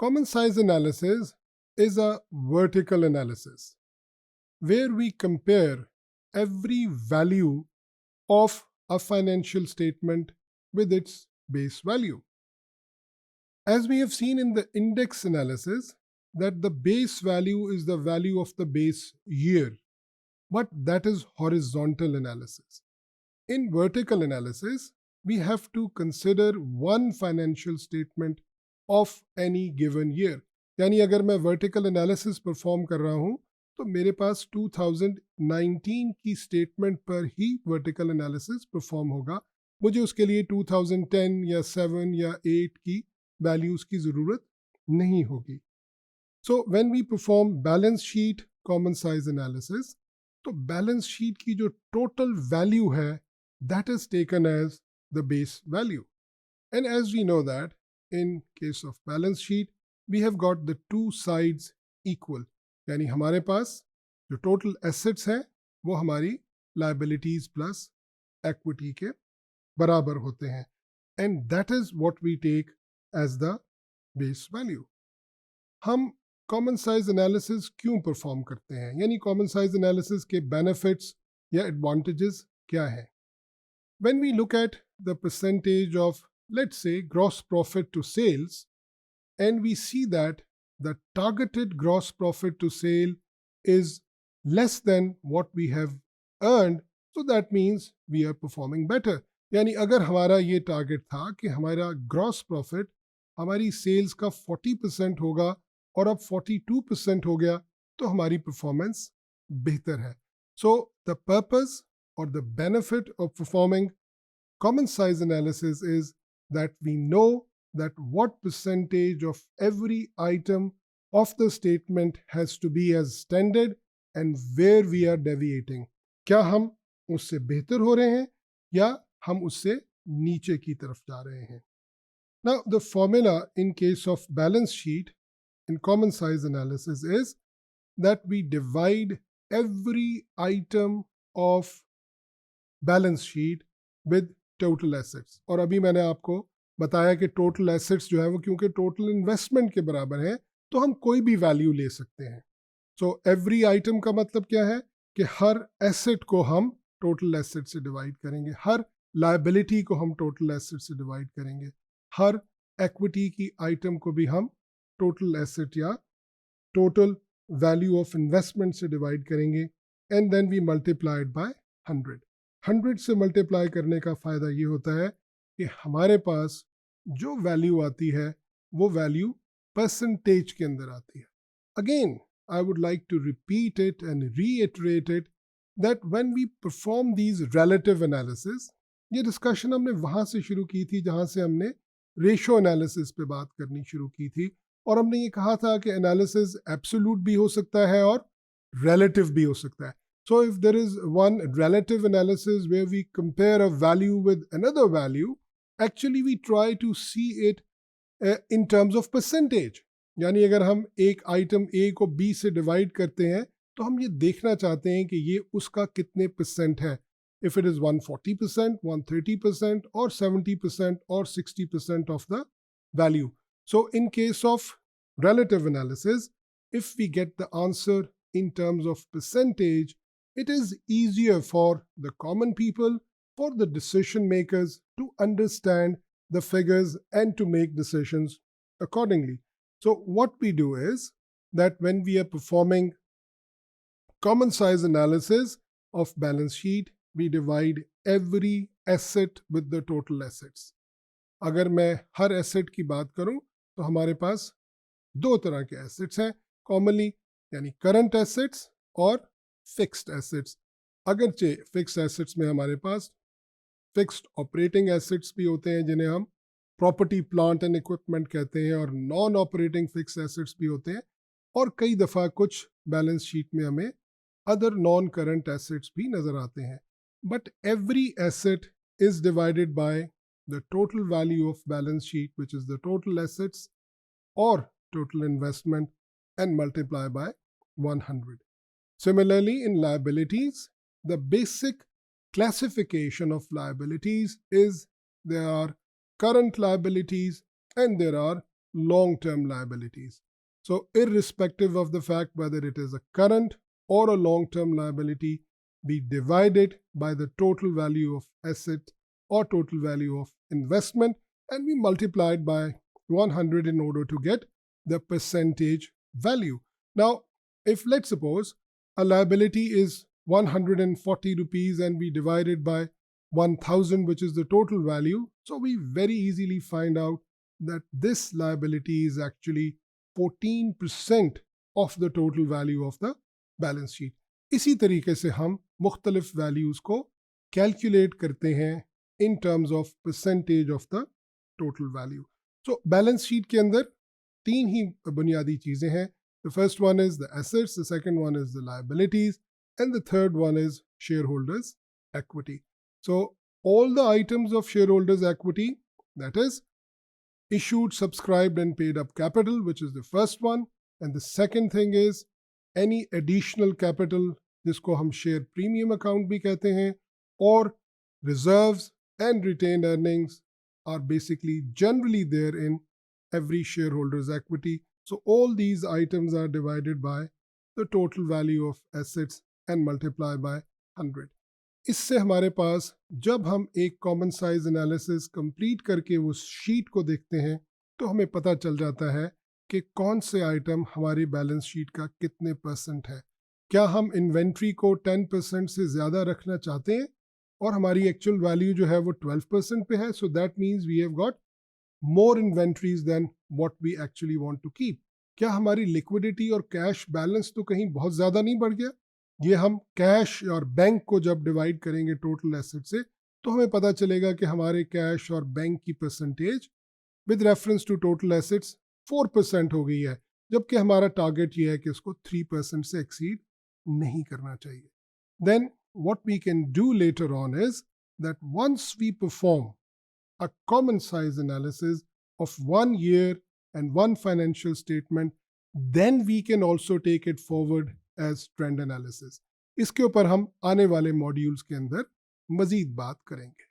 Common size analysis is a vertical analysis where we compare every value of a financial statement with its base value. As we have seen in the index analysis, that the base value is the value of the base year, but that is horizontal analysis. In vertical analysis, we have to consider one financial statement of any given year. यानी अगर मैं vertical analysis perform कर रहा हूँ तो मेरे पास 2019 की statement पर ही vertical analysis perform होगा. मुझे उसके लिए 2010 या 7 या 8 की वैल्यूज की ज़रूरत नहीं होगी. So when we perform balance sheet common size analysis, तो बैलेंस शीट की जो टोटल वैल्यू है that is taken as the base value. And as we know that in case of balance sheet, we have got the two sides equal. यानी हमारे पास जो total assets हैं वो हमारी liabilities plus equity के बराबर होते हैं. And that is what we take as the base value. हम कॉमन साइज एनालिसिस क्यों परफॉर्म करते हैं, यानी कॉमन साइज एनालिसिस के बेनिफिट्स या एडवांटेजेस क्या हैं. When we look at the percentage of let's say gross profit to sales and we see that the targeted gross profit to sale is less than what we have earned, so that means we are performing better. यानी अगर हमारा ये target था कि हमारा gross profit हमारी sales का 40% होगा और अब 42% हो गया, तो हमारी परफॉर्मेंस बेहतर है. सो द पर्पस और the benefit of performing common size analysis is that we know that what percentage of every item of the statement has to be as standard and where we are deviating. क्या हम उससे बेहतर हो रहे हैं या हम उससे नीचे की तरफ जा रहे हैं. Now the formula in case of balance sheet in common size analysis is that we divide every item of balance sheet with total assets. और अभी मैंने आपको बताया कि टोटल एसेट्स जो है वो क्योंकि टोटल इन्वेस्टमेंट के बराबर है तो हम कोई भी वैल्यू ले सकते हैं. सो एवरी आइटम का मतलब क्या है कि हर एसेट को हम टोटल एसेट से डिवाइड करेंगे, हर लायबिलिटी को हम टोटल एसेट से डिवाइड करेंगे, हर इक्विटी की आइटम को भी हम टोटल एसेट या टोटल वैल्यू ऑफ इन्वेस्टमेंट से डिवाइड करेंगे. And then we multiplied by 100. 100 से मल्टीप्लाई करने का फ़ायदा ये होता है कि हमारे पास जो वैल्यू आती है वो वैल्यू परसेंटेज के अंदर आती है. Again I would like to repeat it and reiterate it that when we perform these relative analysis, ये डिस्कशन हमने वहाँ से शुरू की थी जहाँ से हमने रेशो एनालिसिस पे बात करनी शुरू की थी, और हमने ये कहा था कि एनालिसिस एब्सोल्यूट भी हो सकता है और रिलेटिव भी हो सकता है. So if there is one relative analysis where we compare a value with another value, actually we try to see it in terms of percentage. यानी अगर हम एक आइटम A को B से डिवाइड करते हैं तो हम ये देखना चाहते हैं कि ये उसका कितने परसेंट है. If it is 140%, 130% or 70% or 60% of the value. So in case of relative analysis, if we get the answer in terms of percentage, it is easier for the common people, for the decision makers to understand the figures and to make decisions accordingly. So what we do is that when we are performing common size analysis of balance sheet, we divide every asset with the total assets. अगर मैं हर asset की बात करूं तो हमारे पास दो तरह के एसेट्स हैं कॉमनली, यानी करंट एसेट्स और फिक्स्ड एसेट्स. अगरचे फिक्स्ड एसेट्स में हमारे पास फिक्स्ड ऑपरेटिंग एसेट्स भी होते हैं जिन्हें हम प्रॉपर्टी प्लांट एंड इक्विपमेंट कहते हैं, और नॉन ऑपरेटिंग फिक्स्ड एसेट्स भी होते हैं, और कई दफ़ा कुछ बैलेंस शीट में हमें अदर नॉन करंट एसेट्स भी नज़र आते हैं. But every asset is divided by the total value of balance sheet which is the total assets और total investment and multiply by 100. Similarly, in liabilities, the basic classification of liabilities is there are current liabilities and there are long-term liabilities. So irrespective of the fact whether it is a current or a long-term liability, we divide it by the total value of asset or total value of investment, and we multiply it by 100 in order to get the percentage value. Now, if let's suppose a liability is 140 rupees and we divide it by 1000, which is the total value, so we very easily find out that this liability is actually 14% of the total value of the balance sheet. इसी तरीके से हम मुख्तलिफ values को calculate करते हैं in terms of percentage of the total value. So balance sheet के अंदर तीन ही बुनियादी चीज़ें हैं. The first one is the assets, the second one is the liabilities, and the third one is shareholders equity. So all the items of shareholders equity, that is issued, subscribed and paid up capital, which is the first one, and the second thing is any additional capital, जिसको हम share premium account भी कहते हैं, और reserves and retained earnings are basically generally there in every shareholders equity. So all these items are divided by the total value of assets and multiply by 100. इससे हमारे पास जब हम एक कॉमन साइज एनालिसिस कंप्लीट करके उस sheet को देखते हैं तो हमें पता चल जाता है कि कौन से आइटम हमारी बैलेंस शीट का कितने परसेंट है. क्या हम इन्वेंट्री को 10% से ज़्यादा रखना चाहते हैं और हमारी एक्चुअल वैल्यू जो है वो 12% पे है, so that means we have got more inventories than what we actually want to keep. क्या हमारी लिक्विडिटी और कैश बैलेंस तो कहीं बहुत ज़्यादा नहीं बढ़ गया? ये हम कैश और बैंक को जब डिवाइड करेंगे टोटल एसेट से तो हमें पता चलेगा कि हमारे कैश और बैंक की percentage with reference to total assets 4% हो गई है, जबकि हमारा टारगेट ये है कि इसको 3% से एक्सीड नहीं करना चाहिए. Then what we can do later on is that once we perform a common size analysis of 1 year and 1 financial statement, then we can also take it forward as trend analysis. इसके ऊपर हम आने वाले modules के अंदर मजीद बात करेंगे.